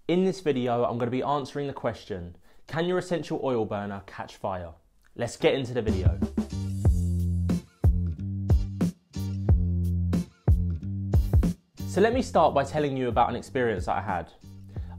In this video, I'm going to be answering the question, can your essential oil burner catch fire? Let's get into the video. So let me start by telling you about an experience that I had.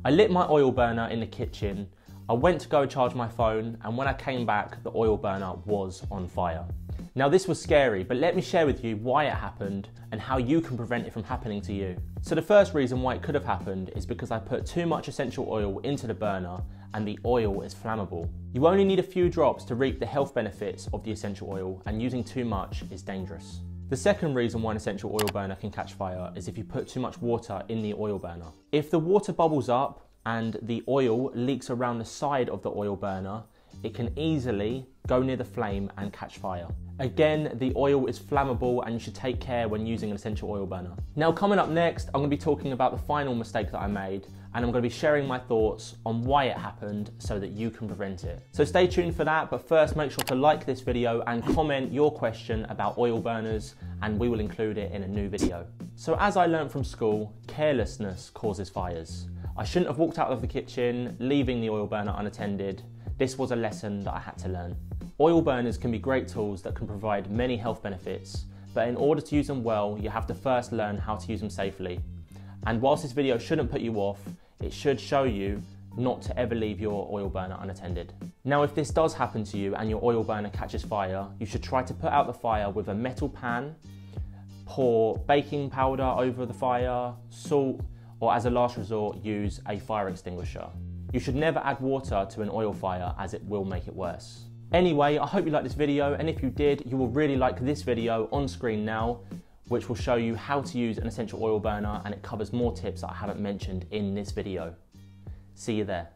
I lit my oil burner in the kitchen, I went to go charge my phone, and when I came back, the oil burner was on fire. Now this was scary, but let me share with you why it happened and how you can prevent it from happening to you. So the first reason why it could have happened is because I put too much essential oil into the burner and the oil is flammable. You only need a few drops to reap the health benefits of the essential oil, and using too much is dangerous. The second reason why an essential oil burner can catch fire is if you put too much water in the oil burner. If the water bubbles up and the oil leaks around the side of the oil burner, it can easily go near the flame and catch fire. Again, the oil is flammable and you should take care when using an essential oil burner. Now coming up next, I'm going to be talking about the final mistake that I made, and I'm going to be sharing my thoughts on why it happened so that you can prevent it. So stay tuned for that, but first make sure to like this video and comment your question about oil burners and we will include it in a new video. So as I learned from school, carelessness causes fires. I shouldn't have walked out of the kitchen, leaving the oil burner unattended. This was a lesson that I had to learn. Oil burners can be great tools that can provide many health benefits, but in order to use them well, you have to first learn how to use them safely. And whilst this video shouldn't put you off, it should show you not to ever leave your oil burner unattended. Now, if this does happen to you and your oil burner catches fire, you should try to put out the fire with a metal pan, pour baking powder over the fire, salt, or as a last resort, use a fire extinguisher. You should never add water to an oil fire as it will make it worse. Anyway, I hope you liked this video, and if you did, you will really like this video on screen now, which will show you how to use an essential oil burner, and it covers more tips that I haven't mentioned in this video. See you there.